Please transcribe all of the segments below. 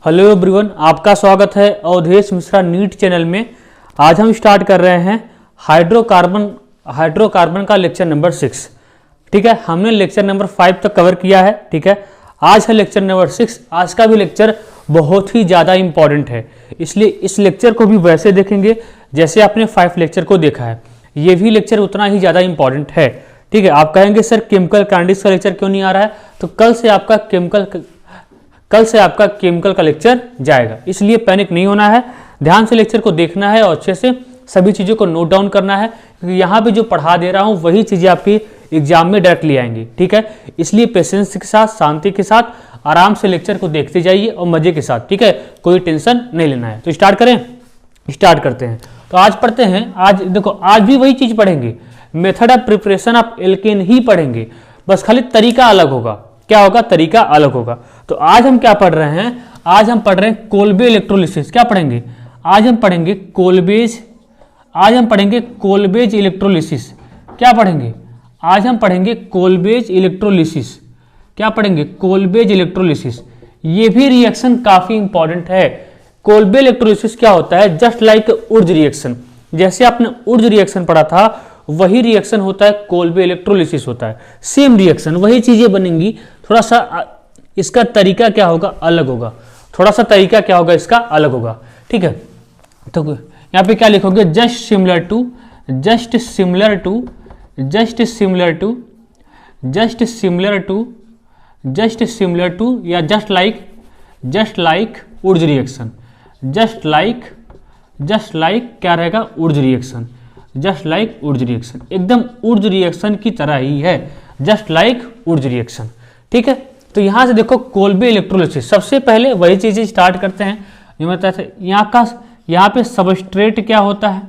Hello everyone, आपका स्वागत है अवधेश मिश्रा नीट चैनल में। आज हम स्टार्ट कर रहे हैं हाइड्रोकार्बन का लेक्चर नंबर 6। ठीक है, हमने लेक्चर नंबर 5 तक कवर किया है। ठीक है, आज है लेक्चर नंबर 6। आज का भी लेक्चर बहुत ही ज़्यादा इंपॉर्टेंट है, इसलिए इस लेक्चर को भी वैसे देखेंगे जैसे आपने 5 लेक्चर को देखा है। ये भी लेक्चर उतना ही ज़्यादा इंपॉर्टेंट है। ठीक है, आप कहेंगे सर केमिकल काइनेटिक्स का लेक्चर क्यों नहीं आ रहा है, तो कल से आपका केमिकल का लेक्चर जाएगा, इसलिए पैनिक नहीं होना है। ध्यान से लेक्चर को देखना है और अच्छे से सभी चीज़ों को नोट डाउन करना है, क्योंकि यहाँ पे जो पढ़ा दे रहा हूँ वही चीज़ें आपकी एग्जाम में डायरेक्टली आएंगी। ठीक है, इसलिए पेशेंस के साथ, शांति के साथ, आराम से लेक्चर को देखते जाइए और मजे के साथ। ठीक है, कोई टेंशन नहीं लेना है। तो स्टार्ट करते हैं। तो आज पढ़ते हैं। आज देखो, आज भी वही चीज़ पढ़ेंगे, method of preparation of alkane ही पढ़ेंगे, बस खाली तरीका अलग होगा। क्या होगा? तरीका अलग होगा। तो आज हम क्या पढ़ रहे हैं? आज हम पढ़ रहे हैं कोल्बे इलेक्ट्रोलिसिस। क्या पढ़ेंगे? आज हम पढ़ेंगे कोल्बेज इलेक्ट्रोलिसिस। क्या पढ़ेंगे? आज हम पढ़ेंगे कोल्बेज इलेक्ट्रोलिसिस। क्या पढ़ेंगे? कोल्बेज इलेक्ट्रोलिसिस। ये भी रिएक्शन काफी इंपॉर्टेंट है। कोल्बे इलेक्ट्रोलिसिस क्या होता है? जस्ट लाइक उर्ज रिएक्शन। जैसे आपने उर्ज रिएक्शन पढ़ा था, वही रिएक्शन होता है कोल्बे इलेक्ट्रोलिसिस होता है। सेम रिएक्शन, वही चीजें बनेंगी, थोड़ा सा इसका तरीका क्या होगा? अलग होगा। थोड़ा सा तरीका क्या होगा इसका? अलग होगा। ठीक है, तो यहाँ पे क्या लिखोगे? जस्ट सिमिलर टू या जस्ट लाइक उर्ज रिएक्शन। जस्ट लाइक क्या रहेगा? उर्ज रिएक्शन। जस्ट लाइक उर्ज रिएक्शन, एकदम उर्ज रिएक्शन की तरह ही है, जस्ट लाइक उर्ज रिएक्शन। ठीक है, तो यहां से देखो कोल्बे इलेक्ट्रोलिसिस। सबसे पहले वही चीजें स्टार्ट करते हैं जो मैं यहाँ पे सबस्ट्रेट क्या होता है?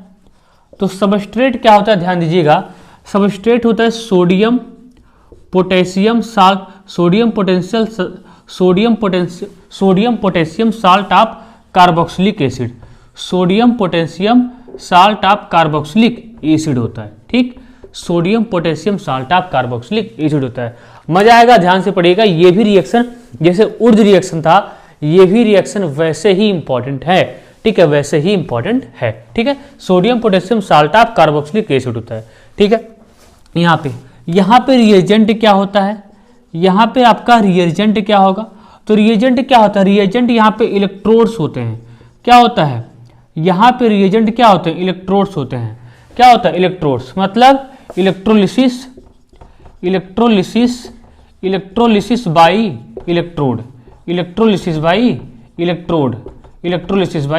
तो सबस्ट्रेट क्या होता है? ध्यान दीजिएगा, सबस्ट्रेट होता है sodium potassium salt of carboxylic acid. Sodium potassium salt of carboxylic acid होता है। ठीक, sodium potassium salt of carboxylic acid होता है। मजा आएगा, ध्यान से पढ़िएगा। ये भी रिएक्शन जैसे उर्ज रिएक्शन था, ये भी रिएक्शन वैसे ही इंपॉर्टेंट है। ठीक है, वैसे ही इंपॉर्टेंट है। ठीक है, sodium potassium salt of carboxylic acid होता है। ठीक है, यहाँ पे रिएजेंट क्या होता है? यहाँ पे आपका रिएजेंट क्या होगा? तो रिएजेंट क्या होता है? रिएजेंट यहाँ पे इलेक्ट्रोड्स होते हैं। क्या होता है? यहाँ पे रिएजेंट क्या होते हैं? इलेक्ट्रोड्स होते हैं। क्या होता है? इलेक्ट्रोड्स, मतलब इलेक्ट्रोलिसिस बाई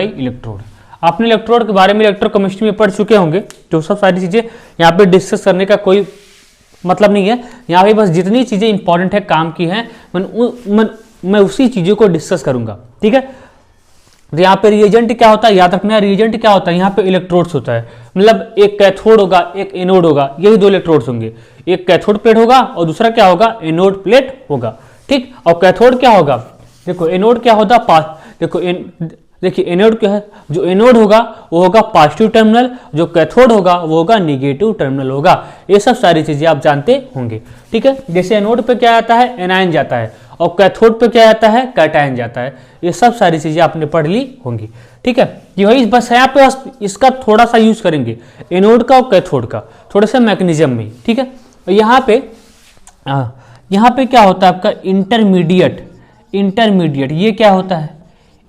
इलेक्ट्रोड। आपने इलेक्ट्रोड के बारे में इलेक्ट्रोकेमिस्ट्री में पढ़ चुके होंगे। तो सब सारी चीजें यहाँ पे डिस्कस करने का कोई मतलब नहीं है। यहाँ पे बस जितनी चीजें इंपॉर्टेंट है, काम की हैं, मैं उसी चीजों को डिस्कस करूंगा। ठीक है, तो यहाँ पे रिएजेंट क्या होता है? याद रखना, रिएजेंट क्या होता है? यहाँ पे इलेक्ट्रोड्स होता है, मतलब एक कैथोड होगा, एक एनोड होगा, यही 2 इलेक्ट्रोड्स होंगे। एक कैथोड प्लेट होगा और दूसरा क्या होगा? एनोड प्लेट होगा। ठीक, और कैथोड क्या होगा? देखो एनोड क्या होता है? देखिए एनोड क्या है? जो एनोड होगा वो होगा पॉजिटिव टर्मिनल, जो कैथोड होगा वो होगा निगेटिव टर्मिनल होगा। ये सब सारी चीजें आप जानते होंगे। ठीक है, जैसे एनोड पे क्या आता है? एनायन जाता है, और कैथोड पे क्या आता है? कैटायन जाता है। ये सब सारी चीजें आपने पढ़ ली होंगी। ठीक है, ये वही बस यहाँ पे इसका थोड़ा सा यूज करेंगे, एनोड का और कैथोड का, थोड़े से मैकेनिज्म में। ठीक है, और यहाँ पे क्या होता है आपका? इंटरमीडिएट। ये क्या होता है?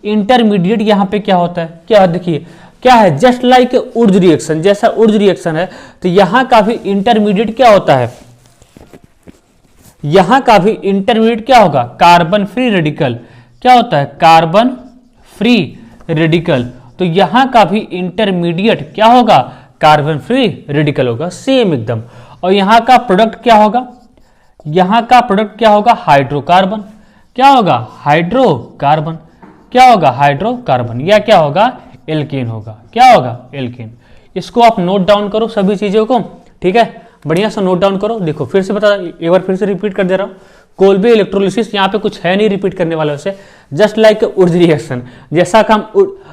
इंटरमीडिएट यहाँ पे क्या होता है? क्या देखिए क्या है? जस्ट लाइक उर्ज रिएक्शन, जैसा उर्ज रिएक्शन है, तो यहाँ का भी इंटरमीडिएट क्या होता है? यहाँ का भी इंटरमीडिएट क्या होगा? Carbon free radical. क्या होता है? Carbon free radical. तो यहाँ का भी इंटरमीडिएट क्या होगा? कार्बन फ्री रेडिकल होगा, सेम एकदम। और यहाँ का प्रोडक्ट क्या होगा? यहाँ का प्रोडक्ट क्या होगा? हाइड्रोकार्बन। क्या होगा? हाइड्रोकार्बन। क्या होगा? हाइड्रोकार्बन। या क्या होगा? एल्केन होगा। क्या होगा? एल्केन। इसको आप नोट डाउन करो सभी चीजों को। ठीक है, बढ़िया सा नोट डाउन करो। देखो फिर से एक बार फिर से रिपीट कर दे रहा हूँ। कोल्बे इलेक्ट्रोलिसिस, यहाँ पे कुछ है नहीं रिपीट करने वाले से, जस्ट लाइक उर्ज रिएक्शन। जैसा काम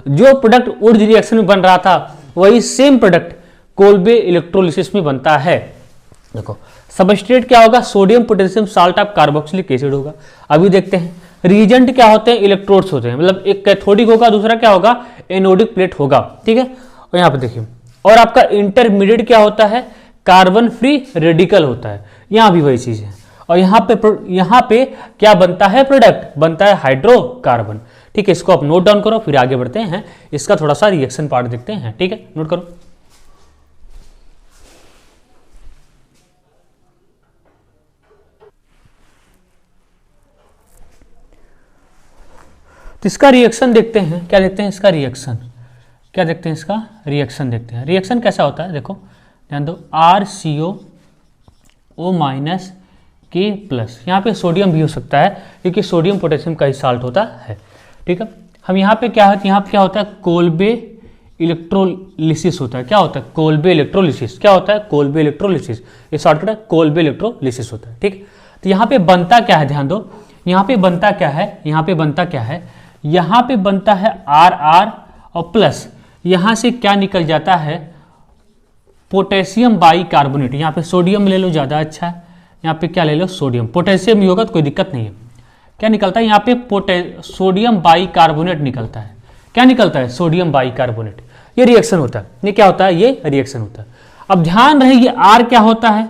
जो प्रोडक्ट उर्ज रिएक्शन में बन रहा था, वही सेम प्रोडक्ट कोल्बे इलेक्ट्रोलिसिस में बनता है। देखो सबस्ट्रेट क्या होगा? Sodium potassium salt of carboxylic acid होगा। अभी देखते हैं रीजेंट क्या होते हैं, इलेक्ट्रोड्स होते हैं, मतलब एक कैथोडिक होगा, दूसरा क्या होगा, एनोडिक प्लेट होगा, ठीक है। और यहाँ पे देखिए, और आपका इंटरमीडिएट क्या होता है, कार्बन फ्री रेडिकल होता है, यहाँ भी वही चीज है। और यहाँ पे क्या बनता है, प्रोडक्ट बनता है हाइड्रोकार्बन, ठीक है। इसको आप नोट डाउन करो, फिर आगे बढ़ते हैं, इसका थोड़ा सा रिएक्शन पार्ट देखते हैं, ठीक है, नोट करो। तो इसका रिएक्शन देखते हैं, क्या देखते हैं इसका रिएक्शन, क्या देखते हैं इसका रिएक्शन देखते हैं। रिएक्शन कैसा होता है, देखो ध्यान दो, RCO माइनस के प्लस, यहाँ पे सोडियम भी हो सकता है क्योंकि सोडियम पोटेशियम का ही साल्ट होता है, ठीक है। हम यहाँ पे क्या है, यहाँ पे क्या होता है, कोल्बे इलेक्ट्रोलिसिस होता है, क्या होता है, कोल्बे इलेक्ट्रोलिसिस, क्या होता है, कोल्बे इलेक्ट्रोलिसिस, ये शॉर्टकट है, कोल्बे इलेक्ट्रोलिसिस होता है, ठीक। तो यहाँ पे बनता क्या है, ध्यान दो, यहाँ पे बनता क्या है, यहाँ पे बनता क्या है, यहाँ पे बनता है RR और प्लस यहाँ से क्या निकल जाता है, पोटेशियम बाइकार्बोनेट, यहाँ पे सोडियम ले लो ज़्यादा अच्छा है, यहाँ पे क्या ले लो, सोडियम, पोटेशियम भी होगा तो कोई दिक्कत नहीं है। क्या निकलता है यहाँ पे, सोडियम बाइकार्बोनेट निकलता है, क्या निकलता है, सोडियम बाइकार्बोनेट, ये रिएक्शन होता है, ये क्या होता है, ये रिएक्शन होता है। अब ध्यान रहे ये R क्या होता है,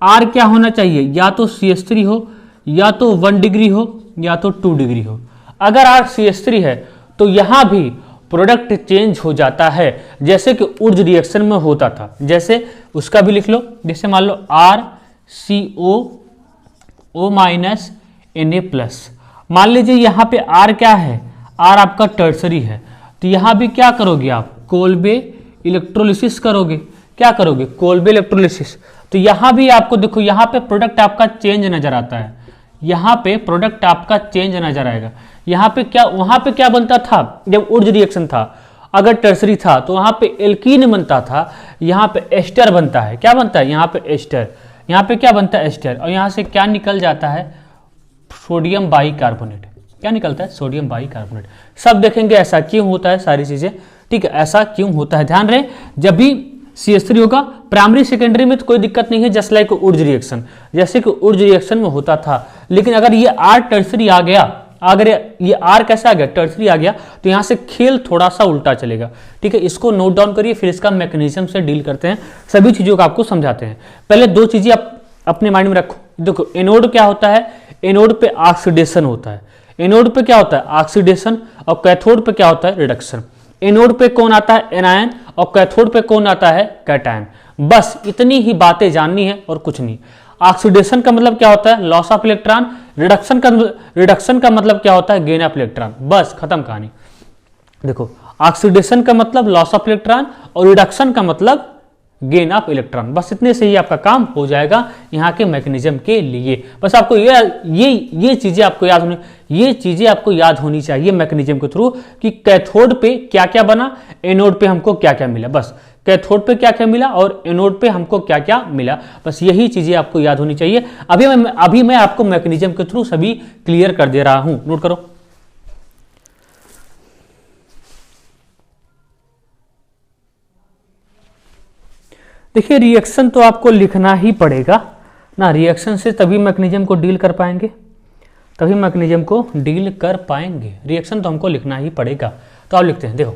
R क्या होना चाहिए, या तो CH3 हो, या तो 1 डिग्री हो, या तो 2 डिग्री हो। अगर R CH3 है तो यहां भी प्रोडक्ट चेंज हो जाता है, जैसे कि ऊर्ज रिएक्शन में होता था, जैसे उसका भी लिख लो, जैसे मान लो RCO माइनस Na प्लस, मान लीजिए यहां पे R क्या है, R आपका टर्सरी है, तो यहां भी क्या करोगे आप, कोल्बे इलेक्ट्रोलिसिस करोगे, क्या करोगे, कोल्बे इलेक्ट्रोलिसिस। तो यहां भी आपको देखो, यहां पे प्रोडक्ट आपका चेंज नजर आता है, यहाँ पे प्रोडक्ट आपका चेंज नजर आएगा। यहाँ पे क्या, वहां पे क्या बनता था जब ऊर्ज रिएक्शन था, अगर टर्सरी था तो वहां पे एल्कीन बनता था, यहाँ पे एस्टर बनता है, क्या बनता है, यहाँ पे एस्टर, यहाँ पे क्या बनता है, एस्टर, और यहाँ से क्या निकल जाता है, सोडियम बाइकार्बोनेट, क्या निकलता है, सोडियम बाइकार्बोनेट। सब देखेंगे ऐसा क्यों होता है, सारी चीजें, ठीक है, ऐसा क्यों होता है, ध्यान रहे, जब भी CH3 होगा प्राइमरी सेकेंडरी में तो कोई दिक्कत नहीं है, जस्ट लाइक ऊर्ज रिएक्शन, जैसे कि ऊर्ज रिएक्शन में होता था। लेकिन अगर ये R टर्सरी आ गया, अगर ये R कैसा आ गया, टर्सरी आ गया, तो यहाँ से खेल थोड़ा सा उल्टा चलेगा, ठीक है। इसको नोट डाउन करिए, फिर इसका मैकेनिज्म से डील करते हैं, सभी चीजों को आपको समझाते हैं। पहले दो चीजें आप अपने माइंड में रखो, देखो एनोड क्या होता है, एनोड पे ऑक्सीडेशन होता है, एनोड पे क्या होता है, ऑक्सीडेशन, और कैथोड पे क्या होता है, रिडक्शन। एनोड पे कौन आता है, एनायन, और कैथोड पे कौन आता है, कैटायन। बस इतनी ही बातें जाननी है और कुछ नहीं। ऑक्सीडेशन का मतलब क्या होता है, लॉस ऑफ इलेक्ट्रॉन, रिडक्शन का मतलब क्या होता है, गेन ऑफ इलेक्ट्रॉन, बस खत्म कहानी। देखो ऑक्सीडेशन का मतलब लॉस ऑफ इलेक्ट्रॉन और रिडक्शन का मतलब गेन ऑफ इलेक्ट्रॉन, बस इतने से ही आपका काम हो जाएगा यहाँ के मैकेनिज्म के लिए। बस आपको ये चीजें आपको याद होनी, ये चीजें आपको याद होनी चाहिए मैकेनिज्म के थ्रू, कि कैथोड पे क्या क्या बना, एनोड पे हमको क्या क्या मिला, बस कैथोड पे क्या क्या मिला और एनोड पे हमको क्या क्या मिला, बस यही चीजें आपको याद होनी चाहिए। अभी मैं आपको मैकेनिज्म के थ्रू सभी क्लियर कर दे रहा हूं, नोट करो। देखिए रिएक्शन तो आपको लिखना ही पड़ेगा ना, रिएक्शन से तभी मैकेनिज्म को डील कर पाएंगे, तभी मैकेनिज्म को डील कर पाएंगे। रिएक्शन तो हमको लिखना ही पड़ेगा, तो आप लिखते हैं, देखो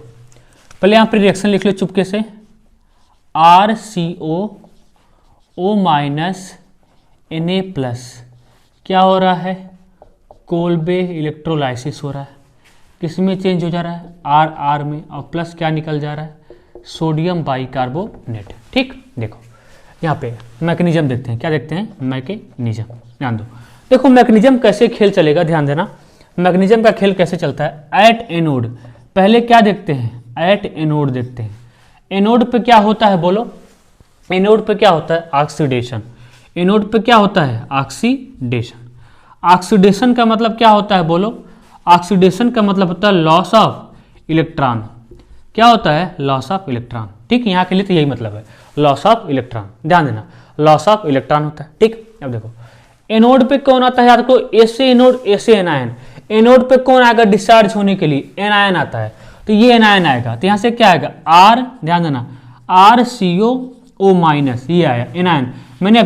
पहले यहाँ पर रिएक्शन लिख लो चुपके से, RCO माइनस Na प्लस, क्या हो रहा है, कोल्बे इलेक्ट्रोलाइसिस हो रहा है, किसमें चेंज हो जा रहा है, RR में, और प्लस क्या निकल जा रहा है, सोडियम बाइकार्बोनेट, ठीक। देखो यहाँ पे मैकेनिज्म देखते हैं, क्या देखते हैं, मैकेनिज्म, ध्यान दो। देखो मैकेनिज्म कैसे खेल चलेगा, ध्यान देना, मैकेनिज्म का खेल कैसे चलता है। एट एनोड पहले क्या देखते हैं, एट एनोड देखते हैं। एनोड पे क्या होता है, बोलो, एनोड पे क्या होता है, ऑक्सीडेशन। एनोड पे क्या होता है, ऑक्सीडेशन। ऑक्सीडेशन का मतलब क्या होता है, बोलो, ऑक्सीडेशन का मतलब होता है लॉस ऑफ इलेक्ट्रॉन। क्या होता है, लॉस ऑफ इलेक्ट्रॉन, ठीक। यहाँ के लिए तो यही मतलब है, लॉस ऑफ इलेक्ट्रॉन, ध्यान देना, लॉस ऑफ इलेक्ट्रॉन होता है, ठीक। अब देखो एनोड पे कौन आता है, याद रखो, ऐसे एनोड ऐसे एनायन। एनोड पे कौन आएगा डिस्चार्ज होने के लिए, एनायन आता है, तो ये एनायन आएगा, तो यहाँ से क्या आएगा, R, ध्यान देना, RCO माइनस, ये आया एनायन। मैंने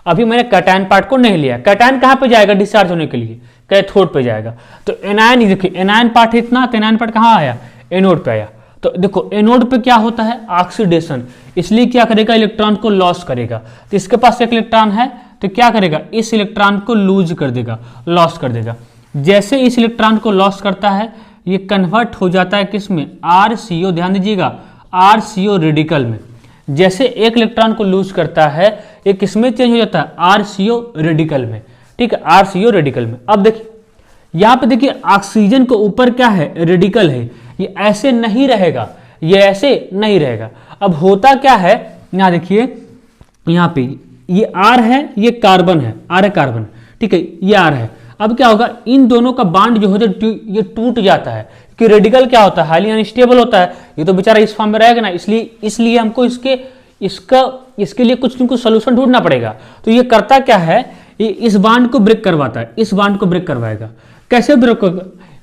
अभी मैंने कैटायन पार्ट को नहीं लिया, कैटायन कहाँ पे जाएगा डिस्चार्ज होने के लिए, कैथोड पे जाएगा। तो एनायन, देखिए एनायन पार्ट इतना, तो एनायन पार्ट कहाँ आया, एनोड पे आया। तो देखो एनोड पे क्या होता है, ऑक्सीडेशन, इसलिए क्या करेगा, इलेक्ट्रॉन को लॉस करेगा। तो इसके पास एक इलेक्ट्रॉन है तो क्या करेगा, इस इलेक्ट्रॉन को लूज कर देगा, लॉस कर देगा। जैसे इस इलेक्ट्रॉन को लॉस करता है, ये कन्वर्ट हो जाता है किसमें, RCO, ध्यान दीजिएगा, RCO रेडिकल में। जैसे एक इलेक्ट्रॉन को लूज करता है, ये किसमें चेंज हो जाता है, RCO रेडिकल में, ठीक है, RCO रेडिकल में। अब देखिए यहाँ पे देखिए ऑक्सीजन के ऊपर क्या है, रेडिकल है, ये ऐसे नहीं रहेगा, ये ऐसे नहीं रहेगा। अब होता क्या है, यहाँ देखिए, यहाँ पे ये R है, ये कार्बन है, R है कार्बन, ठीक है, ये R है। अब क्या होगा, इन दोनों का बांड जो होता है ये टूट जाता है, कि रेडिकल क्या होता है, हाईली अनस्टेबल होता है, ये तो बेचारा इस फॉर्म में रहेगा ना, इसलिए हमको इसके लिए कुछ न कुछ सोल्यूशन ढूंढना पड़ेगा। तो ये करता क्या है, ये इस बांड को ब्रेक करवाता है, इस बांड को ब्रेक करवाएगा। कैसे ब्रेक,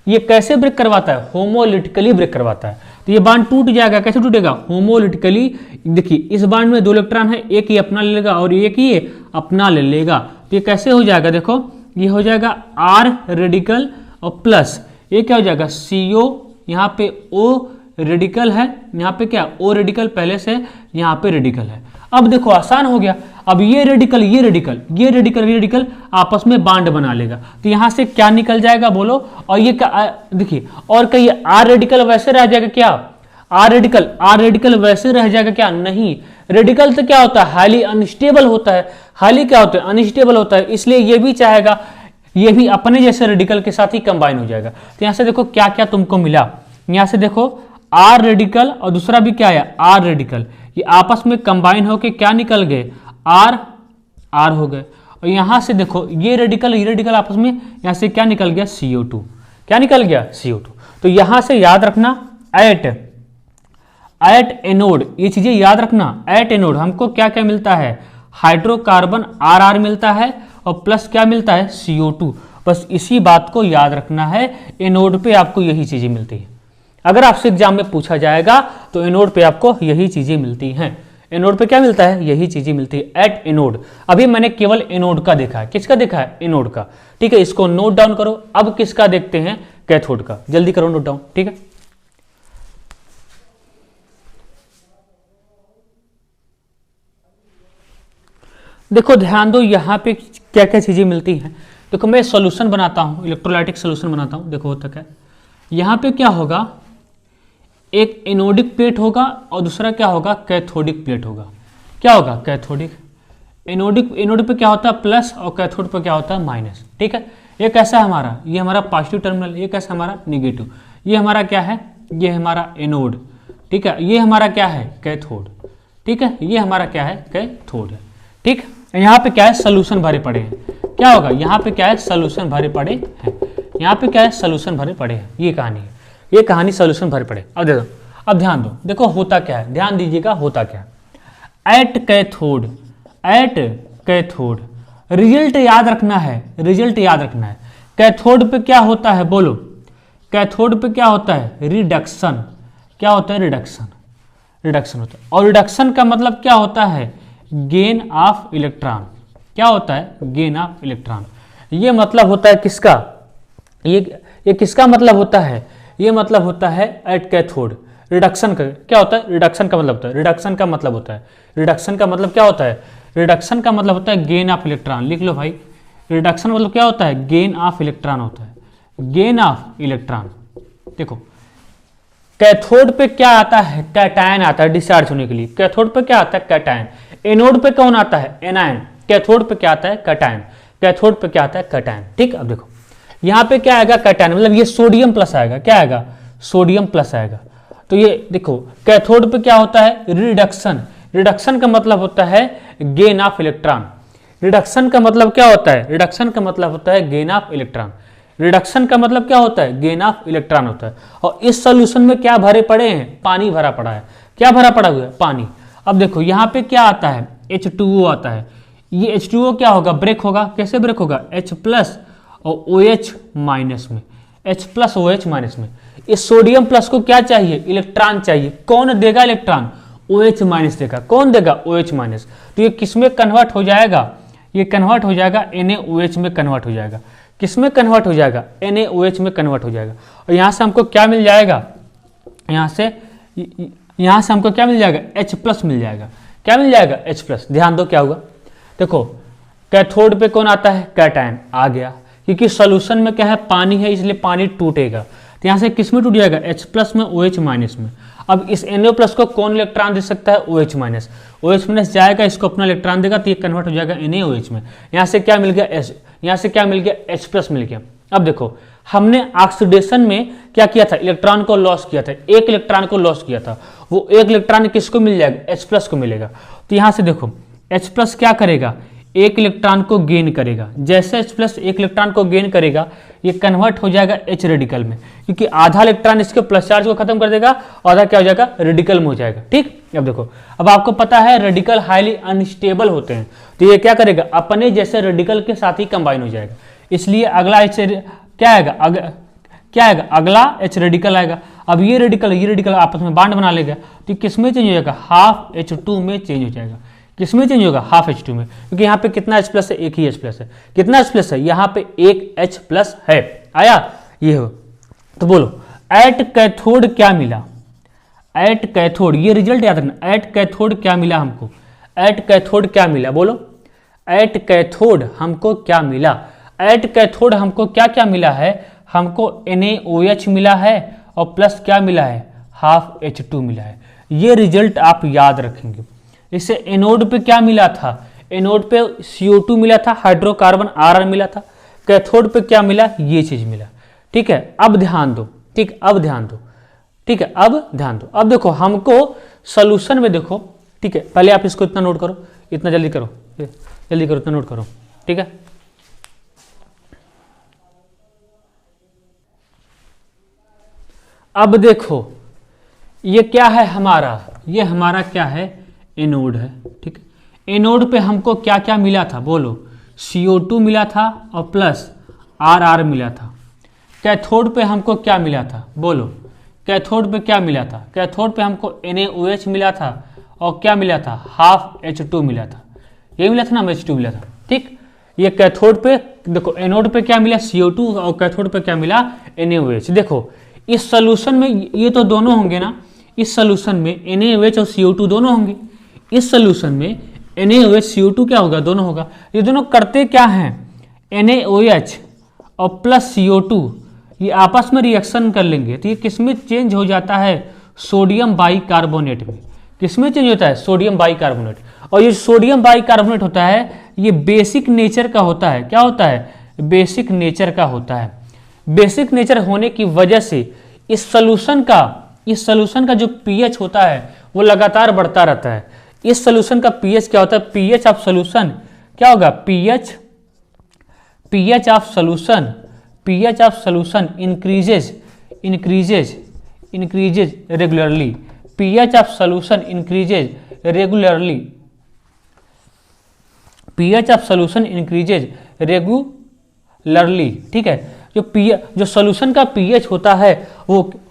ये कैसे ब्रेक करवाता है, होमोलिटिकली ब्रेक करवाता है। तो ये बांड टूट जाएगा, कैसे टूटेगा, होमोलिटिकली। देखिए इस बांड में 2 इलेक्ट्रॉन है, एक ही अपना ले लेगा और एक ही अपना ले लेगा। तो ये कैसे हो जाएगा, देखो ये हो जाएगा R रेडिकल और प्लस ये क्या हो जाएगा, CO, यहाँ पे O रेडिकल है, यहाँ पे क्या O रेडिकल पहले से यहाँ पे रेडिकल है। अब देखो आसान हो गया, अब ये रेडिकल ये रेडिकल ये रेडिकल ये रेडिकल आपस में बांड बना लेगा। तो यहाँ से क्या निकल जाएगा बोलो, और ये देखिए, और कहिए R रेडिकल वैसे रह जाएगा क्या, R रेडिकल वैसे रह जाएगा क्या, नहीं। रेडिकल तो क्या होता है, हाईली अनस्टेबल होता है, हाईली क्या होता है, अनस्टेबल होता है, इसलिए ये भी चाहेगा, ये भी अपने जैसे रेडिकल के साथ ही कंबाइन हो जाएगा। तो यहाँ से देखो क्या क्या तुमको मिला, यहाँ से देखो R रेडिकल और दूसरा भी क्या आया, R रेडिकल, ये आपस में कंबाइन होके क्या निकल गए, R हो गए। और यहाँ से देखो ये रेडिकल आपस में, यहाँ से क्या निकल गया, CO2, क्या निकल गया, CO2। तो यहाँ से याद रखना, एट एनोड, ये चीजें याद रखना, एट एनोड हमको क्या क्या मिलता है, हाइड्रोकार्बन RR मिलता है और प्लस क्या मिलता है, CO2। बस इसी बात को याद रखना है, एनोड पे आपको यही चीजें मिलती है। अगर आपसे एग्जाम में पूछा जाएगा तो एनोड पे आपको यही चीजें मिलती हैं। एनोड पे क्या मिलता है, यही चीजें मिलती है, एट एनोड। अभी मैंने केवल एनोड का देखा है, किसका देखा है, एनोड का, ठीक है, इसको नोट डाउन करो। अब किसका देखते हैं, कैथोड का, जल्दी करो नोट डाउन, ठीक है। देखो ध्यान दो, यहाँ पे क्या क्या चीजें मिलती हैं। देखो मैं सॉल्यूशन बनाता हूँ, इलेक्ट्रोलाइटिक सॉल्यूशन बनाता हूँ। देखो होता क्या, यहाँ पे क्या होगा, एक एनोडिक प्लेट होगा और दूसरा क्या होगा, कैथोडिक प्लेट होगा। क्या होगा, कैथोडिक। एनोडिक पे क्या होता है, प्लस, और कैथोड पे क्या होता है, माइनस, ठीक है। ये कैसा है हमारा, ये हमारा पॉजिटिव टर्मिनल, ये कैसा हमारा निगेटिव। ये हमारा क्या है, ये हमारा एनोड, ठीक है। ये हमारा क्या है, कैथोड, ठीक है। ये हमारा क्या है, कैथोड है, ठीक। यहाँ पे क्या है, सोल्यूशन भरे पड़े हैं। क्या होगा, यहाँ पे क्या है, सोल्यूशन भरे पड़े हैं, यहाँ पे क्या है, सोल्यूशन भरे पड़े हैं। ये कहानी है, ये कहानी सोल्यूशन भरे पड़े। अब देखो, अब ध्यान दो, देखो होता क्या है, ध्यान दीजिएगा होता क्या है। एट कैथोड रिजल्ट याद रखना है, रिजल्ट याद रखना है। कैथोड पे क्या होता है बोलो, कैथोड पे क्या होता है, रिडक्शन। क्या होता है, रिडक्शन, रिडक्शन होता है। और रिडक्शन का मतलब क्या होता है, गेन ऑफ इलेक्ट्रॉन। क्या होता है, गेन ऑफ इलेक्ट्रॉन। ये मतलब होता है किसका, ये किसका मतलब होता है, ये मतलब होता है एट कैथोड। रिडक्शन का क्या होता है, रिडक्शन का मतलब होता है, रिडक्शन का मतलब होता है, रिडक्शन का मतलब क्या होता है, रिडक्शन का मतलब होता है गेन ऑफ इलेक्ट्रॉन। लिख लो भाई, रिडक्शन मतलब क्या होता है, गेन ऑफ इलेक्ट्रॉन होता है, गेन ऑफ इलेक्ट्रॉन। देखो कैथोड पे क्या आता है, कैटायन आता है डिस्चार्ज होने के लिए। कैथोड पे क्या आता है, कैटायन। एनोड पे कौन आता है, एनायन। कैथोड पे क्या आता है, कैटायन। कैथोड पे क्या आता है, कैटायन, ठीक। अब देखो यहाँ पे क्या आएगा, कैटायन, मतलब ये सोडियम प्लस आएगा। क्या आएगा, सोडियम प्लस आएगा। तो ये देखो कैथोड पे क्या होता है, रिडक्शन। रिडक्शन का मतलब होता है गेन ऑफ इलेक्ट्रॉन। रिडक्शन का मतलब क्या होता है, रिडक्शन का मतलब होता है गेन ऑफ इलेक्ट्रॉन। रिडक्शन का मतलब क्या होता है, गेन ऑफ इलेक्ट्रॉन होता है। और इस सॉल्यूशन में क्या भरे पड़े हैं, पानी भरा पड़ा है। क्या भरा पड़ा हुआ है, पानी। अब देखो यहाँ पे क्या आता है, H2O आता है। ये H2O क्या होगा, ब्रेक होगा। कैसे ब्रेक होगा, H प्लस और OH माइनस में, H प्लस OH माइनस में। इस सोडियम प्लस को क्या चाहिए, इलेक्ट्रॉन चाहिए। कौन देगा इलेक्ट्रॉन, OH माइनस देगा। कौन देगा, OH माइनस। तो ये किस में कन्वर्ट हो जाएगा, ये कन्वर्ट हो जाएगा NaOH में कन्वर्ट हो जाएगा। किस में कन्वर्ट हो जाएगा, NaOH में कन्वर्ट हो जाएगा। और यहाँ से हमको क्या मिल जाएगा, यहाँ से हमको क्या मिल जाएगा, H+ मिल जाएगा। क्या मिल जाएगा, H+। ध्यान दो क्या होगा, देखो कैथोड पे कौन आता है, कैटायन आ गया, क्योंकि सोल्यूशन में क्या है, पानी है, इसलिए पानी टूटेगा। तो यहाँ से किस में टूट जाएगा, H+ में, OH- में। अब इस NO+ को कौन इलेक्ट्रॉन दे सकता है, OH-। OH- जाएगा, इसको अपना इलेक्ट्रॉन देगा, तो ये कन्वर्ट हो जाएगा NaOH में। यहाँ से क्या मिल गया, यहाँ से क्या मिल गया, H+ मिल गया। अब देखो हमने ऑक्सीडेशन में क्या किया था, इलेक्ट्रॉन को लॉस किया था, एक इलेक्ट्रॉन को लॉस किया था, वो एक इलेक्ट्रॉन किसको मिल जाएगा, H+ को मिलेगा। तो यहाँ से देखो H+ क्या करेगा, एक इलेक्ट्रॉन को गेन करेगा। जैसे H+ एक इलेक्ट्रॉन को गेन करेगा, ये कन्वर्ट हो जाएगा H रेडिकल में, क्योंकि आधा इलेक्ट्रॉन इसके प्लस चार्ज को खत्म कर देगा, आधा क्या हो जाएगा, रेडिकल में हो जाएगा। ठीक, अब देखो, अब आपको पता है रेडिकल हाईली अनस्टेबल होते हैं, तो ये क्या करेगा, अपने जैसे रेडिकल के साथ ही कंबाइन हो जाएगा। इसलिए अगला H क्या आएगा, अगला H रेडिकल आएगा। अब ये रेडिकल आपस में बॉन्ड बना लेगा, तो किस में चेंज हो जाएगा, हाफ H2 में चेंज हो जाएगा। किस में चेंज होगा, हाफ H2 में, क्योंकि यहाँ पे कितना H+ है, एक ही H+ है। कितना H+ है, यहाँ पे एक H+ है। आया, ये हो। तो बोलो एट कैथोड क्या मिला, एट कैथोड, ये रिजल्ट याद रखना, एट कैथोड क्या मिला हमको, एट कैथोड क्या मिला, बोलो एट कैथोड हमको क्या मिला। एट कैथोड हमको क्या क्या मिला है, हमको NaOH मिला है और प्लस क्या मिला है, हाफ H2 मिला है। ये रिजल्ट आप याद रखेंगे। इससे एनोड पे क्या मिला था, एनोड पे CO2 मिला था, हाइड्रोकार्बन Rr मिला था। कैथोड पे क्या मिला, ये चीज मिला। ठीक है, अब ध्यान दो, ठीक, अब ध्यान दो, ठीक है, अब ध्यान दो। अब देखो हमको सोल्यूशन में देखो, ठीक है, पहले आप इसको इतना नोट करो, इतना जल्दी करो, जल्दी करो, इतना नोट करो, ठीक है। अब देखो ये क्या है हमारा, ये हमारा क्या है, एनोड है। ठीक है, एनोड पे हमको क्या क्या मिला था, बोलो CO2 मिला था और प्लस Rr मिला था। कैथोड पे हमको क्या मिला था, बोलो कैथोड पे क्या मिला था, कैथोड पे हमको NaOH मिला था और क्या मिला था, हाफ H2 मिला था। ये मिला था ना, H2 मिला था। ठीक, ये कैथोड पे देखो, एनोड पे क्या मिला, CO2 और कैथोड पे क्या मिला, NaOH। देखो इस सोल्यूशन में ये तो दोनों होंगे ना, इस सोल्यूशन में NaOH और CO2 दोनों होंगे। इस सोल्यूशन में NaOH CO2 क्या होगा, दोनों होगा। ये दोनों करते क्या हैं, NaOH और प्लस CO2 ये आपस में रिएक्शन कर लेंगे, तो ये किस में चेंज हो जाता है, सोडियम बाइकार्बोनेट में। किस में चेंज होता है, सोडियम बाइकार्बोनेट। और ये सोडियम बाइकार्बोनेट होता है, ये बेसिक नेचर का होता है। क्या होता है, बेसिक नेचर का होता है। बेसिक नेचर होने की वजह से इस सोल्यूशन का जो pH होता है वो लगातार बढ़ता रहता है। इस सोल्यूशन का pH क्या होता है, pH ऑफ सोल्यूशन क्या होगा, pH of solution increases regularly. pH of solution increases regularly, pH of solution increases regularly. ठीक है, जो सोल्यूशन का pH होता है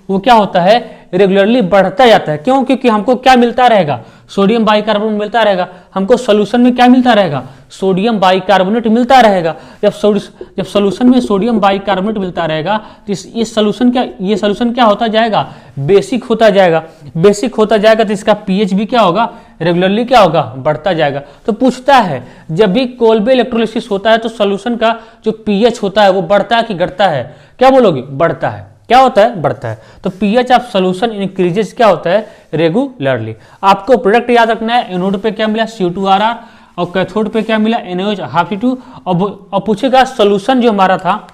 वो क्या होता है, रेगुलरली बढ़ता जाता है। क्यों, क्योंकि हमको क्या मिलता रहेगा, सोडियम बाइकार्बोनेट मिलता रहेगा। हमको सोल्यूशन में क्या मिलता रहेगा, सोडियम बाइकार्बोनेट मिलता रहेगा। जब सोल्यूशन में सोडियम बाइकार्बोनेट मिलता रहेगा तो ये सोल्यूशन क्या होता जाएगा, बेसिक होता जाएगा। बेसिक होता जाएगा तो इसका pH भी क्या होगा, रेगुलरली क्या होगा, बढ़ता जाएगा। तो पूछता है जब भी कोल्बे इलेक्ट्रोलिसिस होता है तो सोल्यूशन का जो pH होता है वो बढ़ता है कि घटता है, क्या बोलोगे, बढ़ता है। क्या होता है, बढ़ता है। तो pH ऑफ सोल्यूशन इंक्रीजेस क्या होता है, रेगुलरली। आपको प्रोडक्ट याद रखना है, एनोड पे क्या मिला, CO2Rr और कैथोड पे क्या मिला, NaOH हाफ H2। और पूछेगा सोल्यूशन जो हमारा था,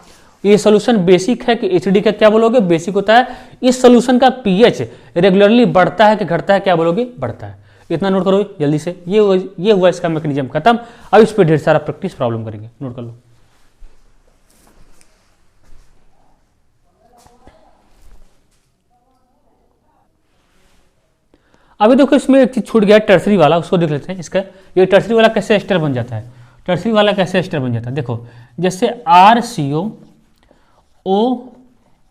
ये सोल्यूशन बेसिक है कि एसिडिक है, क्या बोलोगे, बेसिक होता है। इस सोल्यूशन का pH रेगुलरली बढ़ता है कि घटता है, क्या बोलोगे, बढ़ता है। इतना नोट करो जल्दी से। ये हुआ इसका मैकेनिज्म खत्म। अब इस पर ढेर सारा प्रैक्टिस प्रॉब्लम करेंगे, नोट कर लो। अभी देखो इसमें एक चीज छूट गया, टर्सरी वाला, उसको देख लेते हैं। इसका ये टर्सरी वाला कैसे एस्टर बन जाता है, टर्सरी वाला कैसे एस्टर बन जाता है। देखो जैसे RCOO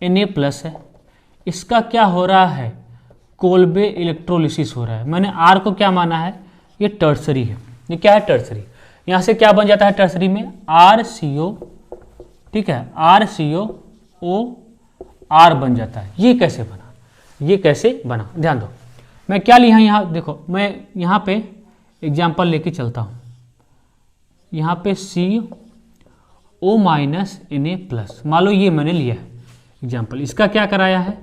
Na+ है, इसका क्या हो रहा है, कोल्बे इलेक्ट्रोलिसिस हो रहा है। मैंने R को क्या माना है, ये टर्सरी है। ये क्या है, टर्सरी। यहाँ से क्या बन जाता है टर्सरी में, RCO ठीक है, RCOOR बन जाता है। ये कैसे बना, ये कैसे बना, ध्यान दो। मैं क्या लिया यहाँ, देखो मैं यहाँ पे एग्जाम्पल लेके चलता हूँ। यहाँ पे CO माइनस Na+, मान लो ये मैंने लिया है एग्जाम्पल, इसका क्या कराया है,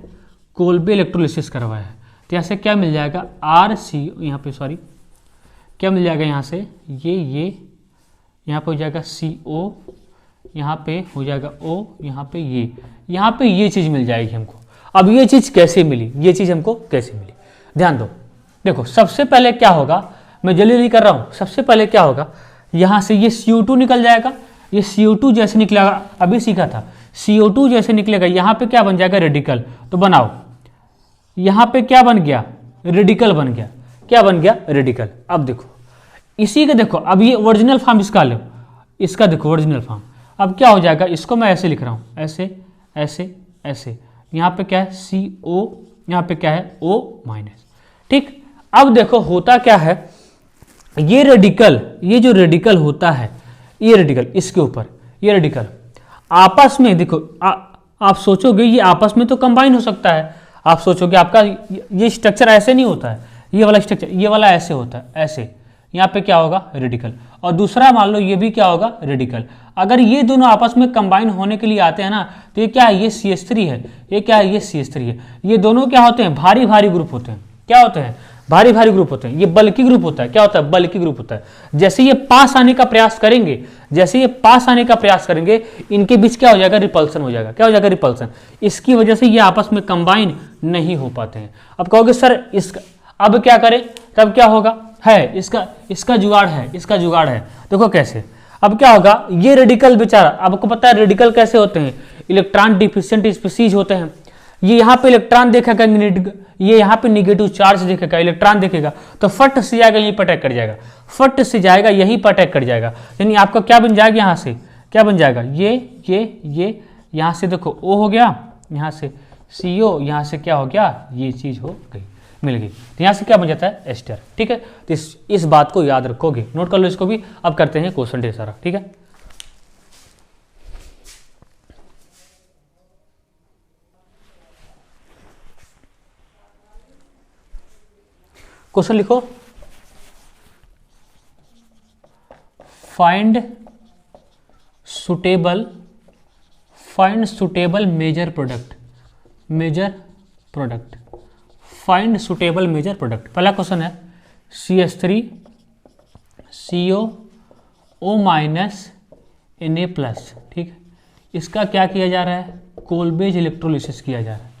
कोल्बे इलेक्ट्रोलिसिस करवाया है। तो यहाँ से क्या मिल जाएगा, RCO, यहाँ पे सॉरी क्या मिल जाएगा, यहाँ से ये यहाँ पे हो जाएगा CO, यहाँ पे हो जाएगा O, यहाँ पे ये चीज़ मिल जाएगी हमको। अब ये चीज़ कैसे मिली, ये चीज़ हमको कैसे मिली, ध्यान दो। देखो सबसे पहले क्या होगा, मैं जल्दी जल्दी कर रहा हूँ, सबसे पहले क्या होगा, यहाँ से ये CO2 निकल जाएगा। ये CO2 जैसे निकलेगा, अभी सीखा था, CO2 जैसे निकलेगा, यहाँ पे क्या बन जाएगा, रेडिकल। तो बनाओ, यहाँ पे क्या बन गया, रेडिकल बन गया। क्या बन गया, रेडिकल। अब देखो इसी का देखो, अब ये ओरिजिनल फॉर्म इसका लो, इसका देखो ओरिजिनल फॉर्म। अब क्या हो जाएगा, इसको मैं ऐसे लिख रहा हूँ, ऐसे ऐसे ऐसे, यहाँ पे क्या है CO, यहाँ पे क्या है O-। ठीक, अब देखो होता क्या है, ये रेडिकल, ये जो रेडिकल होता है, ये रेडिकल इसके ऊपर, ये रेडिकल आपस में देखो, आप सोचोगे ये आपस में तो कंबाइन हो सकता है। आप सोचोगे आपका ये स्ट्रक्चर ऐसे नहीं होता है, ये वाला स्ट्रक्चर, ये वाला ऐसे होता है, ऐसे। यहाँ पे क्या होगा, रेडिकल। और दूसरा मान लो ये भी क्या होगा, रेडिकल। अगर ये दोनों आपस में कंबाइन होने के लिए आते हैं ना, तो ये क्या है, ये CH3 है, ये क्या है, ये CH3 है। ये दोनों क्या होते हैं, भारी भारी ग्रुप होते हैं। क्या होते हैं, भारी भारी ग्रुप होते हैं। ये बल्कि ग्रुप होता है, क्या होता है, बल्कि ग्रुप होता है। जैसे ये पास आने का प्रयास करेंगे, जैसे ये पास आने का प्रयास करेंगे, इनके बीच क्या हो जाएगा, रिपल्सन हो जाएगा। क्या हो जाएगा, रिपल्सन। इसकी वजह से ये आपस में कंबाइन नहीं हो पाते हैं। अब कहोगे सर इसका अब क्या करें, तब क्या होगा, है इसका जुगाड़ है, इसका जुगाड़ है। देखो कैसे, अब क्या होगा, ये रेडिकल बेचारा, आपको पता है रेडिकल कैसे होते हैं, इलेक्ट्रॉन डिफिशिएंट स्पीसीज होते हैं। ये यहाँ पे इलेक्ट्रॉन देखेगा, ये यहाँ पे निगेटिव चार्ज देखेगा, इलेक्ट्रॉन देखेगा, तो फट से जाएगा, यहीं पर अटैक कर जाएगा, फट से जाएगा, यहीं पर अटैक कर जाएगा। यानी आपका क्या बन जाएगा, यहाँ से क्या बन जाएगा, ये यहाँ से देखो O हो गया, यहाँ से CO, यहाँ से क्या हो गया, ये चीज हो गई, मिल गई। तो यहाँ से क्या बन जाता है, एस्टर। ठीक है, तो इस बात को याद रखोगे, नोट कर लो इसको भी। अब करते हैं क्वेश्चन ढेर सारा। ठीक है, क्वेश्चन लिखो, find suitable major product, find suitable major product. पहला क्वेश्चन है CH3 CO -Na+। ठीक है, इसका क्या किया जा रहा है, कोल्बेज इलेक्ट्रोलिसिस किया जा रहा है।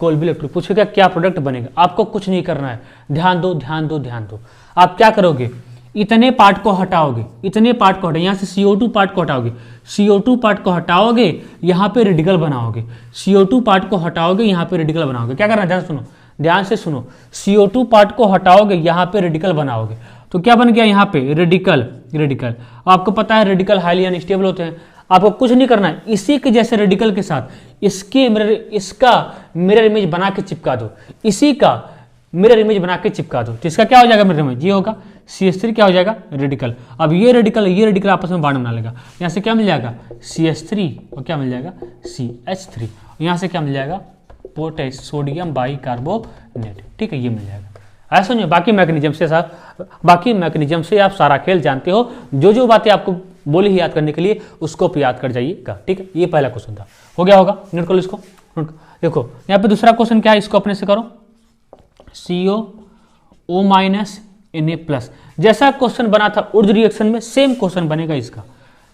कोल्बे इलेक्ट्रो पूछेगा क्या प्रोडक्ट बनेगा, आपको कुछ नहीं करना है, ध्यान दो ध्यान दो ध्यान दो। आप क्या करोगे, इतने पार्ट को हटाओगे, इतने पार्ट को हटाओगे, यहाँ से CO2 पार्ट को हटाओगे, CO2 पार्ट को हटाओगे, यहाँ पे रेडिकल बनाओगे, CO2 पार्ट को हटाओगे, यहाँ पे रेडिकल बनाओगे। क्या करना है, ध्यान सुनो, ध्यान से सुनो, CO2 पार्ट को हटाओगे, यहाँ पे रेडिकल बनाओगे, तो क्या बन गया, यहाँ पे रेडिकल। आपको पता है रेडिकल हाईली अनस्टेबल होते हैं। आपको कुछ नहीं करना है, इसी के जैसे रेडिकल के साथ इसका मिरर इमेज बना के चिपका दो, इसी का मिरर इमेज बना के चिपका दो। तो इसका क्या हो जाएगा, मिरर इमेज ये होगा, CH3 क्या हो जाएगा, रेडिकल। अब ये रेडिकल आपस में बॉन्ड बना लेगा, यहाँ से क्या मिल जाएगा, CH3 और क्या मिल जाएगा, CH3। यहाँ से क्या मिल जाएगा, सोडियम बाइकार्बोनेट। ठीक है, ये मिल जाएगा। ऐसा समझो, बाकी मैकेनिज्म से आप सारा खेल जानते हो। जो बातें आपको बोली ही याद करने के लिए उसको भी याद कर जाइएगा। ठीक है, ये पहला क्वेश्चन था, हो गया होगा, नोट कर लो इसको। देखो यहाँ पे दूसरा क्वेश्चन क्या है, इसको अपने से करो, CO -Na+। जैसा क्वेश्चन बना था उर्ज रिएक्शन में, सेम क्वेश्चन बनेगा इसका।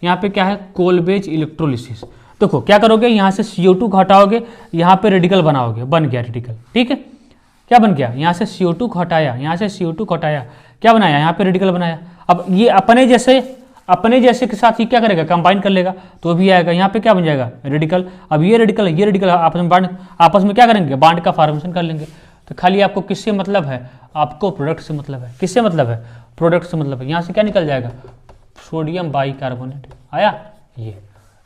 यहाँ पे क्या है, कोल्बेज इलेक्ट्रोलिसिस। देखो क्या करोगे, यहाँ से CO2 को हटाओगे, यहाँ पे रेडिकल बनाओगे, बन गया रेडिकल। ठीक है, क्या बन गया, यहाँ से CO2 को हटाया, यहाँ से CO2 को हटाया, क्या बनाया, यहाँ पे रेडिकल बनाया। अब ये अपने जैसे के साथ ही क्या करेगा, कंबाइन कर लेगा, तो भी आएगा, यहाँ पे क्या बन जाएगा, रेडिकल। अब ये रेडिकल आपस में क्या करेंगे, बांड का फॉर्मेशन कर लेंगे। तो खाली आपको किससे मतलब है, आपको प्रोडक्ट से मतलब है। किससे मतलब है, प्रोडक्ट से मतलब है। यहाँ से क्या निकल जाएगा, सोडियम बाइकार्बोनेट आया। ये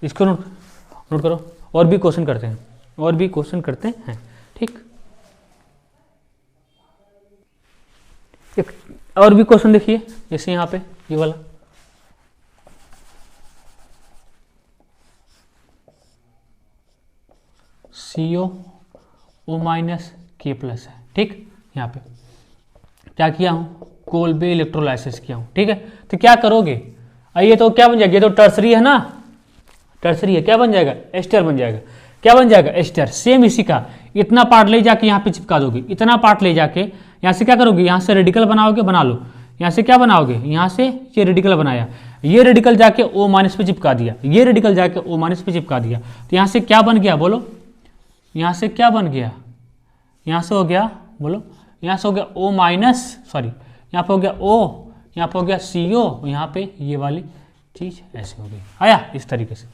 इसको नोट करो। और भी क्वेश्चन करते हैं, ठीक। एक और भी क्वेश्चन देखिए, जैसे यहाँ पे ये वाला, CO O minus K plus है। ठीक, यहाँ पे क्या किया हूँ, कोल्बे इलेक्ट्रोलाइसिस किया हूँ। ठीक है, तो क्या करोगे, ये तो क्या बन जाएगा, ये तो टर्सरी है ना, टर्सरी है, क्या बन जाएगा, एस्टर बन जाएगा। क्या बन जाएगा, एस्टर। सेम इसी का इतना पार्ट ले जाके यहाँ पे चिपका दोगे, इतना पार्ट ले जाके यहाँ से क्या करोगे, यहाँ से रेडिकल बनाओगे, बना लो। यहाँ से क्या बनाओगे, यहाँ से ये रेडिकल बनाया, ये रेडिकल जाके O माइनस पे चिपका दिया, ये रेडिकल जाके O माइनस पे चिपका दिया, तो यहाँ से क्या बन गया बोलो, यहाँ से क्या बन गया, यहाँ से हो गया बोलो, यहाँ से हो गया O माइनस, सॉरी यहाँ पे हो गया O, यहाँ पे हो गया CO, यहाँ पे ये वाली चीज़ ऐसे हो गई। आया इस तरीके से,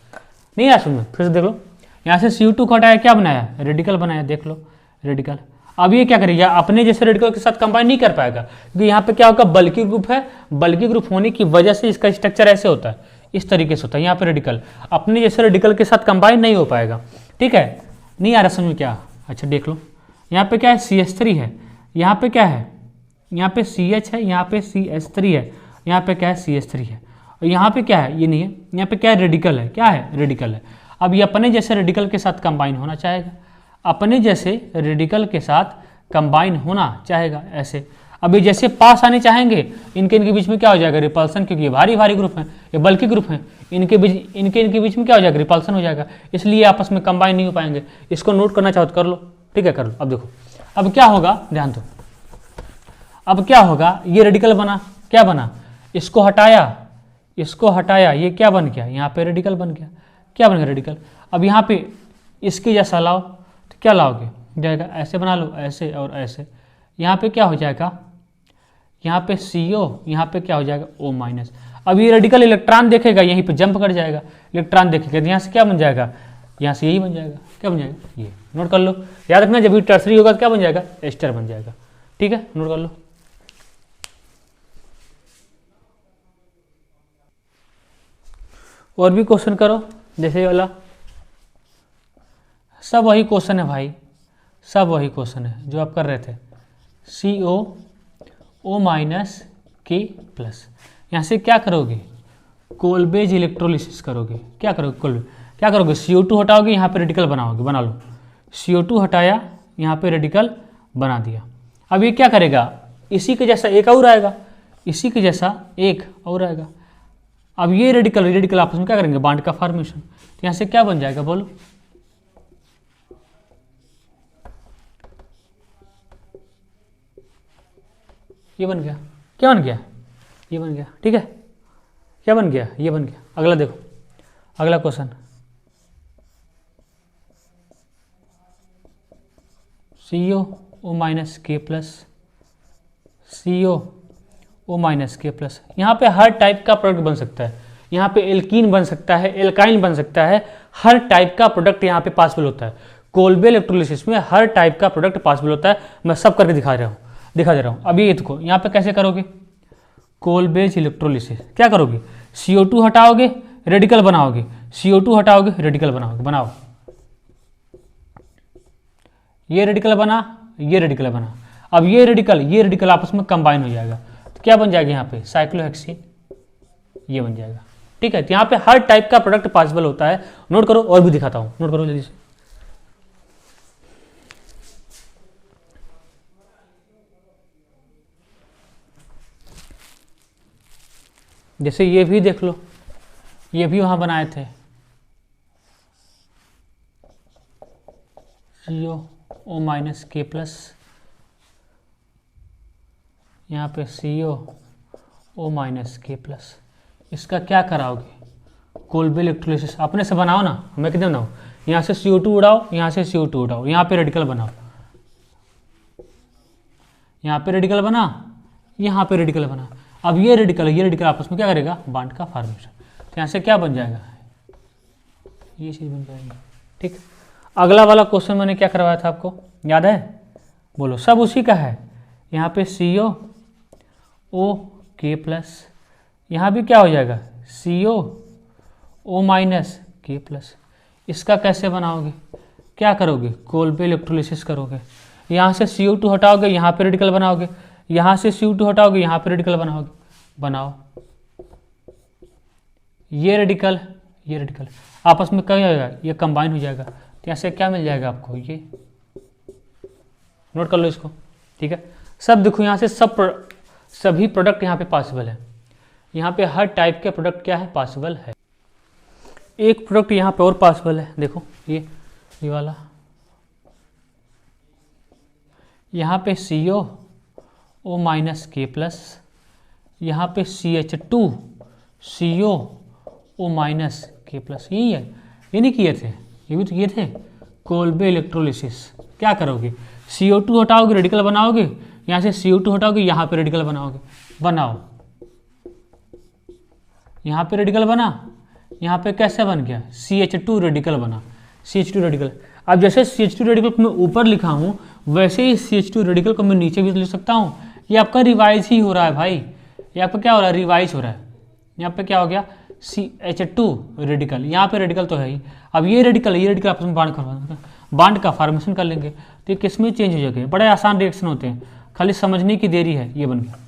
नहीं आया समझ, फिर से देख लो, यहाँ से CO2 को हटाया, क्या बनाया, रेडिकल बनाया, देख लो रेडिकल। अब ये क्या करेगा, अपने जैसे रेडिकल के साथ कंबाइन नहीं कर पाएगा, क्योंकि यहाँ पे क्या होगा, बल्कि ग्रुप है, बल्कि ग्रुप होने की वजह से इसका स्ट्रक्चर ऐसे होता है, इस तरीके से होता है। यहाँ पे रेडिकल अपने जैसे रेडिकल के साथ कंबाइन नहीं हो पाएगा। ठीक है, नहीं आ रहा समझ में क्या, अच्छा देख लो, यहाँ पे क्या है, CH3 है, यहाँ पे क्या है, यहाँ पे CH है, यहाँ पे CH3 है, यहाँ पे क्या है, CH3 है, और यहाँ पे क्या है, ये नहीं है, यहाँ पे क्या है, रेडिकल है, क्या है, रेडिकल है। अब ये अपने जैसे रेडिकल के साथ कंबाइन होना चाहेगा, अपने जैसे रेडिकल के साथ कंबाइन होना चाहेगा ऐसे। अब ये जैसे पास आने चाहेंगे, इनके बीच में क्या हो जाएगा, रिपल्सन, क्योंकि ये भारी भारी ग्रुप हैं, ये बल्कि ग्रुप हैं, इनके बीच में क्या हो जाएगा, रिपल्सन हो जाएगा, इसलिए आपस में कंबाइन नहीं हो पाएंगे। इसको नोट करना चाहो तो कर लो, ठीक है कर लो। अब देखो, अब क्या होगा, ध्यान दो, अब क्या होगा, ये रेडिकल बना, क्या बना, इसको हटाया, इसको हटाया, ये क्या बन गया, यहाँ पे रेडिकल बन गया, क्या बन गया, रेडिकल। अब यहाँ पे इसके जैसा लाओ, तो क्या लाओगे, जाएगा ऐसे बना लो, ऐसे और ऐसे, यहाँ पे क्या हो जाएगा, यहाँ पे CO, यहाँ पे क्या हो जाएगा, O माइनस। अब ये रेडिकल इलेक्ट्रॉन देखेगा, यहीं पे जंप कर जाएगा, इलेक्ट्रॉन देखेगा, तो यहाँ से क्या बन जाएगा, यहाँ से यही बन जाएगा, क्या बन जाएगा, ये नोट कर लो, याद रखना जब भी टर्सरी होगा तो क्या बन जाएगा, एस्टर बन जाएगा। ठीक है, नोट कर लो। और भी क्वेश्चन करो, जैसे वाला, सब वही क्वेश्चन है भाई, सब वही क्वेश्चन है जो आप कर रहे थे। CO O minus K plus, यहाँ से क्या करोगे, कोल्बेज इलेक्ट्रोलिसिस करोगे, क्या करोगे, कोल्बेज क्या करोगे, CO2 हटाओगे, यहाँ पे रेडिकल बनाओगे, बना लो, CO2 हटाया, यहाँ पे रेडिकल बना दिया। अब ये क्या करेगा, इसी के जैसा एक और आएगा, इसी के जैसा एक और आएगा। अब ये रेडिकल रेडिकल आपस में क्या करेंगे, बॉन्ड का फॉर्मेशन, तो यहाँ से क्या बन जाएगा बोलो, ये बन गया, क्या बन गया, ये बन गया। ठीक है, क्या बन गया, ये बन गया। अगला देखो, अगला question, CO O minus K plus, CO O minus K plus, यहाँ पे हर टाइप का प्रोडक्ट बन सकता है, यहाँ पे एल्कीन बन सकता है, एल्काइन बन सकता है, हर टाइप का प्रोडक्ट यहाँ पे पॉसिबल होता है। कोल्बे इलेक्ट्रोलिसिस में हर टाइप का प्रोडक्ट पॉसिबल होता है, मैं सब करके दिखा दे रहा हूँ। अभी ये देखो, यहाँ पे कैसे करोगे, कोल्बेज इलेक्ट्रोलिसिस क्या करोगे, CO2 हटाओगे, रेडिकल बनाओगे, CO2 हटाओगे, रेडिकल बनाओगे, बनाओ, ये रेडिकल बना, ये रेडिकल बना। अब ये रेडिकल आपस में कंबाइन हो जाएगा, तो क्या बन जाएगा, यहाँ पे साइक्लोहेक्सीन, ये बन जाएगा। ठीक है, तो यहाँ पे हर टाइप का प्रोडक्ट पॉसिबल होता है। नोट करो, और भी दिखाता हूँ, नोट करो जल्दी से। जैसे ये भी देख लो, ये भी वहां बनाए थे, CO O minus K plus, यहाँ पे CO O minus K plus, इसका क्या कराओगे, कोल्बे इलेक्ट्रोलिसिस अपने से बनाओ ना, मैं कितने बनाऊँ, यहाँ से CO2 उड़ाओ, यहाँ से CO2 उड़ाओ, यहाँ पे रेडिकल बनाओ, यहाँ पे रेडिकल बना, यहाँ पे रेडिकल बना। अब ये रेडिकल आपस में क्या करेगा, बॉन्ड का फॉर्मेशन, तो यहाँ से क्या बन जाएगा, ये चीज़ बन जाएगी। ठीक, अगला वाला क्वेश्चन मैंने क्या करवाया था आपको, याद है, बोलो, सब उसी का है। यहाँ पे CO O K प्लस, यहाँ भी क्या हो जाएगा, CO O minus K plus. इसका कैसे बनाओगे, क्या करोगे, कोल्बे इलेक्ट्रोलिसिस करोगे, यहाँ से CO2 हटाओगे, यहाँ पे रेडिकल बनाओगे, यहाँ से CO2 हटाओगे, यहाँ पे रेडिकल बनाओगे, बनाओ, ये रेडिकल आपस में क्या हो जाएगा, ये कंबाइन हो जाएगा, तो तो यहाँ से क्या मिल जाएगा आपको, ये नोट कर लो इसको, ठीक है। सब देखो यहाँ से सभी प्रोडक्ट यहाँ पे पॉसिबल है, यहाँ पे हर टाइप के प्रोडक्ट क्या है, पॉसिबल है। एक प्रोडक्ट यहाँ पे और पॉसिबल है, देखो ये वाला, यहाँ पे CO माइनस के प्लस, यहाँ पे CH2CO माइनस के प्लस, यही है, ये नहीं किए थे, ये भी तो किए थे, कोल्बे इलेक्ट्रोलिसिस। क्या करोगे, CO2 हटाओगे रेडिकल बनाओगे, यहाँ से CO2 हटाओगे यहाँ पे रेडिकल बनाओगे, बनाओ, यहाँ पे रेडिकल बना, यहाँ पे कैसे बन गया, CH2 रेडिकल बना, CH2 रेडिकल। अब जैसे CH2 रेडिकल को मैं ऊपर लिखा हूँ वैसे ही CH2 रेडिकल को मैं नीचे भी लिख सकता हूँ। ये आपका रिवाइज ही हो रहा है भाई, ये आपका क्या हो रहा है, रिवाइज हो रहा है। यहाँ पे क्या हो गया, CH2 रेडिकल, यहाँ पे रेडिकल तो है ही। अब ये रेडिकल आपस में बांड का फॉर्मेशन कर लेंगे, तो ये किस में चेंज हो जाएगा। बड़े आसान रिएक्शन होते हैं, खाली समझने की देरी है। ये बन गया,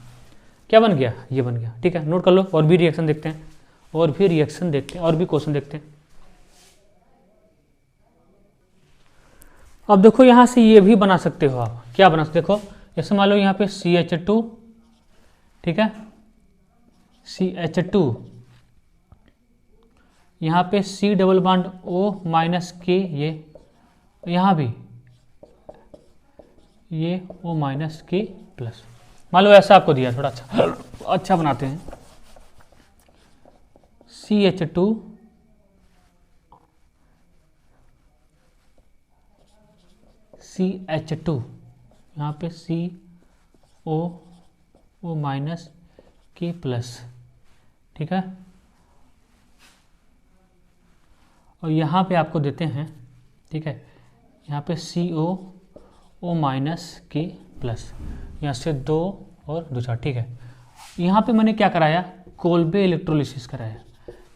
क्या बन गया, ये बन गया, ठीक है। नोट कर लो, और भी रिएक्शन देखते हैं, और भी क्वेश्चन देखते हैं। अब देखो यहाँ से ये भी बना सकते हो आप, क्या बना सकते, देखो जैसे मान लो यहाँ पे CH2, ठीक है, CH2, यहाँ पे C double bond O minus K, ये यहाँ भी ये O माइनस K प्लस, मान लो ऐसा आपको दिया, थोड़ा अच्छा बनाते हैं, CH2 यहाँ पे CO माइनस K प्लस, ठीक है। और यहाँ पे आपको देते हैं, ठीक है, यहाँ पे CO माइनस K प्लस, यहाँ से 2 और 2 4, ठीक है। यहाँ पे मैंने क्या कराया, कोल्बे इलेक्ट्रोलिसिस कराया।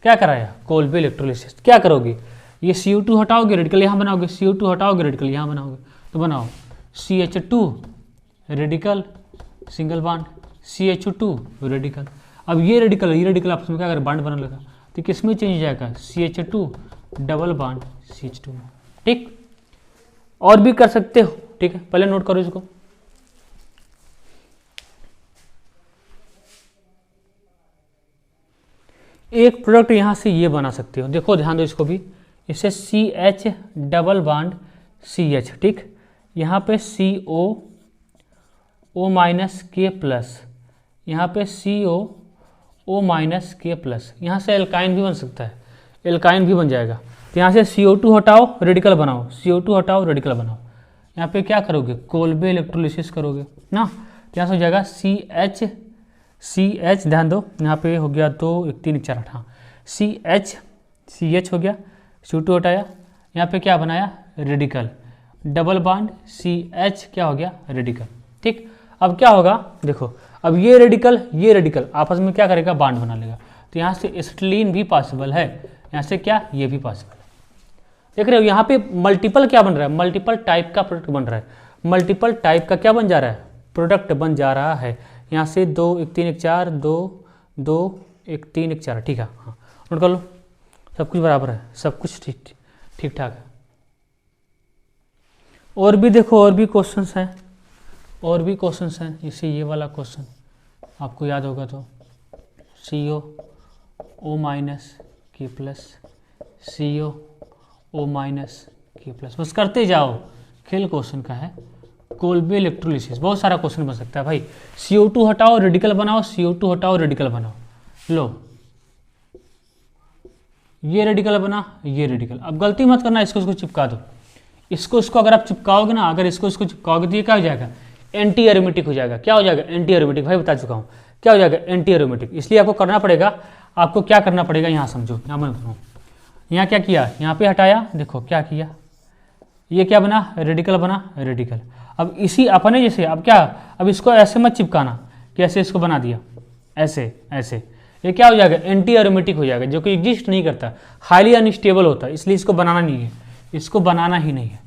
क्या कराया, कोल्बे इलेक्ट्रोलिसिस। क्या करोगे, ये CO2 हटाओगे रेडिकल यहाँ बनाओगे, CO2 हटाओगे रेडिकल यहाँ बनाओगे, तो बनाओ CH2 radical single bond, CH2 radical. अब ये रेडिकल आपस में क्या करें, बॉन्ड बना लेगा, तो किस में चेंज हो जाएगा, CH2 डबल बॉन्ड CH2 में, ठीक। और भी कर सकते हो, ठीक है, पहले नोट करो इसको। एक प्रोडक्ट यहां से ये बना सकते हो, देखो ध्यान दो इसको भी, इसे CH डबल बॉन्ड CH, ठीक। यहाँ पे CO माइनस K प्लस, यहाँ पे CO माइनस K प्लस, यहाँ से एल्काइन भी बन सकता है, एल्काइन भी बन जाएगा। तो यहाँ से CO2 हटाओ रेडिकल बनाओ, CO2 हटाओ रेडिकल बनाओ, यहाँ पे क्या करोगे, कोल्बे इलेक्ट्रोलिसिस करोगे ना, तो यहाँ से हो जाएगा CH, ध्यान दो यहाँ पे हो गया 2 1 3 1 4 8, हाँ CH हो गया, CO2 हटाया, यहाँ पे क्या बनाया, रेडिकल डबल बॉन्ड CH, क्या हो गया, रेडिकल, ठीक। अब क्या होगा, देखो अब ये रेडिकल आपस में क्या करेगा, बॉन्ड बना लेगा, तो यहाँ से एसिटिलीन भी पॉसिबल है, यहाँ से क्या, ये भी पॉसिबल है। देख रहे हो यहाँ पे मल्टीपल क्या बन रहा है, मल्टीपल टाइप का प्रोडक्ट बन रहा है, मल्टीपल टाइप का क्या बन जा रहा है, प्रोडक्ट बन जा रहा है। यहाँ से 2 1 3 1 4 2 2 1 3 1 4, ठीक है, हाँ नोट कर लो, सब कुछ बराबर है, सब कुछ ठीक ठाक है। और भी देखो, और भी क्वेश्चंस हैं, जैसे ये वाला क्वेश्चन आपको याद होगा तो CO minus K plus, CO minus K plus, बस करते जाओ, खेल क्वेश्चन का है। कोल्बे इलेक्ट्रोलिसिस, बहुत सारा क्वेश्चन बन सकता है भाई। CO2 हटाओ रेडिकल बनाओ, CO2 हटाओ रेडिकल बनाओ, लो ये रेडिकल बना, ये रेडिकल। अब गलती मत करना, इसको चिपका दो, इसको अगर आप चिपकाओगे ना, अगर इसको चिपकाओगे तो ये क्या हो जाएगा, एंटी एरोमेटिक हो जाएगा। क्या हो जाएगा, एंटी एरोमेटिक, भाई बता चुका हूँ क्या हो जाएगा, एंटी एरोमेटिक। इसलिए आपको करना पड़ेगा, आपको क्या करना पड़ेगा, यहाँ समझो, यहाँ मैं बताऊँ, यहाँ क्या किया, यहाँ पे हटाया, देखो क्या किया, ये क्या बना, रेडिकल बना, रेडिकल। अब इसी अपने जैसे, अब क्या, अब इसको ऐसे मत चिपकाना कि ऐसे इसको बना दिया, ऐसे ऐसे, ये क्या हो जाएगा, एंटी एरोमेटिक हो जाएगा, जो कि एग्जिस्ट नहीं करता, हाईली अनस्टेबल होता है, इसलिए इसको बनाना नहीं है, इसको बनाना ही नहीं है,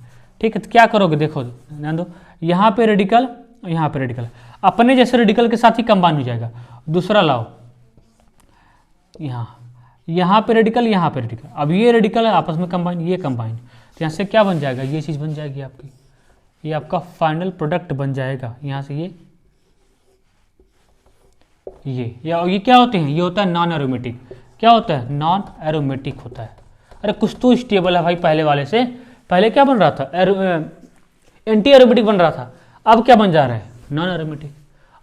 ठीक है। तो क्या करोगे, देखो ध्यान दो, यहाँ पे रेडिकल, यहाँ पे रेडिकल, अपने जैसे रेडिकल के साथ ही कंबाइन हो जाएगा। दूसरा लाओ, यहाँ पे रेडिकल, यहाँ पे रेडिकल, अब ये रेडिकल है आपस में कंबाइन, ये कंबाइन, तो यहाँ से क्या बन जाएगा, ये चीज़ बन जाएगी आपकी, ये आपका फाइनल प्रोडक्ट बन जाएगा। यहाँ से ये क्या होते हैं, ये होता है नॉन एरोमेटिक। क्या होता है, नॉन एरोमेटिक होता है। अरे कुछ तो स्टेबल है भाई पहले वाले से, पहले क्या बन रहा था, एंटी एरोमेटिक बन रहा था, अब क्या बन जा रहा है, नॉन एरोमेटिक।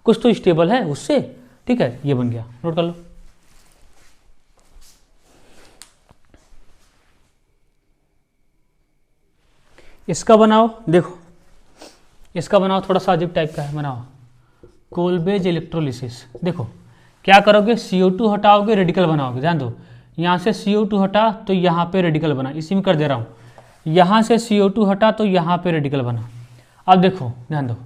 कुछ तो स्टेबल है उससे, ठीक है, ये बन गया, नोट कर लो। इसका बनाओ, देखो इसका बनाओ, थोड़ा सा अजीब टाइप का है, बनाओ कोलबेज इलेक्ट्रोलिसिस। देखो क्या करोगे, CO2 हटाओगे, रेडिकल बनाओगे। ध्यान दो, यहाँ से CO2 हटा तो यहाँ पे रेडिकल बना, इसी में कर दे रहा हूँ। यहाँ से CO2 हटा तो यहाँ पे रेडिकल बना। अब देखो ध्यान दो,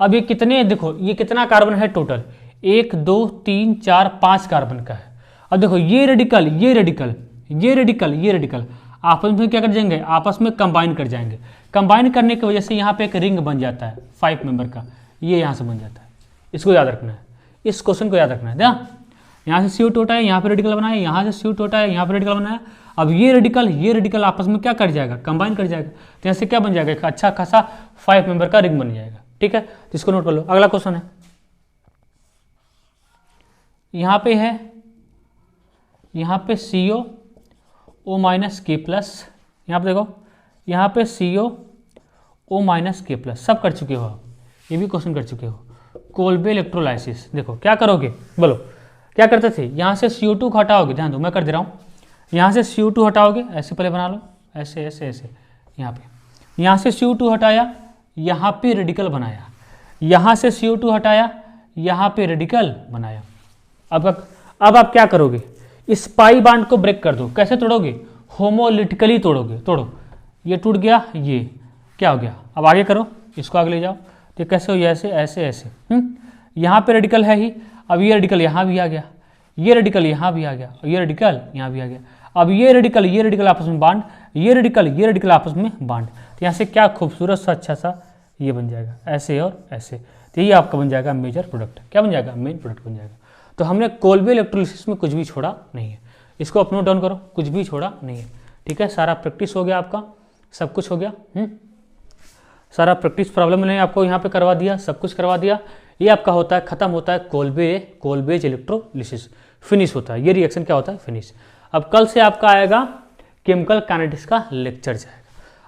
अब ये कितने, देखो ये कितना कार्बन है टोटल, 1 2 3 4 5 कार्बन का है। अब देखो ये रेडिकल, ये रेडिकल, ये रेडिकल, ये रेडिकल आपस में क्या कर जाएंगे, आपस में कंबाइन कर जाएंगे। कंबाइन करने की वजह से यहाँ पे एक रिंग बन जाता है 5 मेंबर का, ये यहाँ से बन जाता है। इसको याद रखना है, इस क्वेश्चन को याद रखना है। ध्यान, यहाँ से CO2 हटाया, यहाँ पे रेडिकल बनाया, यहाँ से CO2 हटाया, यहाँ पे रेडिकल बनाया। अब ये रेडिकल आपस में क्या कर जाएगा, कंबाइन कर जाएगा। तो यहाँ से क्या बन जाएगा, एक अच्छा खासा 5 मेंबर का रिंग बन जाएगा। ठीक है, तो इसको नोट कर लो। अगला क्वेश्चन है, यहाँ पे है, यहाँ पे CO माइनस के प्लस, यहाँ पे देखो, यहाँ पे CO माइनस के प्लस, सब कर चुके हो आप, ये भी क्वेश्चन कर चुके हो। कोल्बे इलेक्ट्रोलाइसिस, देखो क्या करोगे, बोलो क्या करते थे, यहाँ से CO2 को हटाओगे। ध्यान दो, मैं कर दे रहा हूँ, यहाँ से CO2 हटाओगे, ऐसे पहले बना लो, ऐसे ऐसे ऐसे, यहाँ पे, यहाँ से CO2 हटाया, यहाँ पे रेडिकल बनाया, यहाँ से CO2 हटाया, यहाँ पे रेडिकल बनाया। अब आप क्या करोगे, इस पाई बांड को ब्रेक कर दो। कैसे तोड़ोगे, होमोलिटिकली तोड़ोगे। तोड़ो, ये टूट गया, ये क्या हो गया। अब आगे करो, इसको आगे ले जाओ, तो कैसे हो, ऐसे ऐसे ऐसे। यहाँ पे रेडिकल है ही, अब ये रेडिकल यहाँ भी आ गया, ये रेडिकल यहाँ भी आ गया, और ये रेडिकल यहाँ भी आ गया। अब ये रेडिकल आपस में बांड, ये रेडिकल आपस में बांड। तो यहाँ से क्या खूबसूरत सा अच्छा सा ये बन जाएगा, ऐसे और ऐसे। तो ये आपका बन जाएगा मेजर प्रोडक्ट। क्या बन जाएगा, मेन प्रोडक्ट बन जाएगा। तो हमने कोल्बे इलेक्ट्रोलिसिस में कुछ भी छोड़ा नहीं है, इसको आप नोट डाउन करो, कुछ भी छोड़ा नहीं है। ठीक है, सारा प्रैक्टिस हो गया आपका, सब कुछ हो गया। सारा प्रैक्टिस प्रॉब्लम मैंने आपको यहाँ पे करवा दिया, सब कुछ करवा दिया। ये आपका होता है, खत्म होता है कोल्बेज इलेक्ट्रोलिसिस, फिनिश होता है। ये रिएक्शन क्या होता है, फिनिश। अब कल से आपका आएगा केमिकल काइनेटिक्स का लेक्चर जाएगा।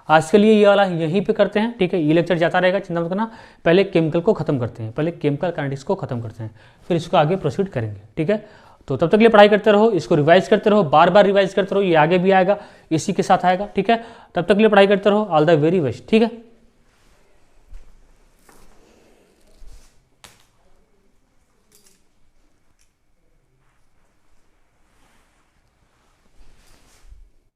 आज के लिए ये वाला यहीं पे करते हैं। ठीक है, ये लेक्चर जाता रहेगा, चिंता मत करना। पहले केमिकल को खत्म करते हैं, पहले केमिकल काइनेटिक्स को खत्म करते हैं, फिर इसको आगे प्रोसीड करेंगे। ठीक है, तो तब तक के लिए पढ़ाई करते रहो, इसको रिवाइज करते रहो, बार बार रिवाइज करते रहो, ये आगे भी आएगा, इसी के साथ आएगा। ठीक है, तब तक के लिए पढ़ाई करते रहो। All the very best. ठीक है।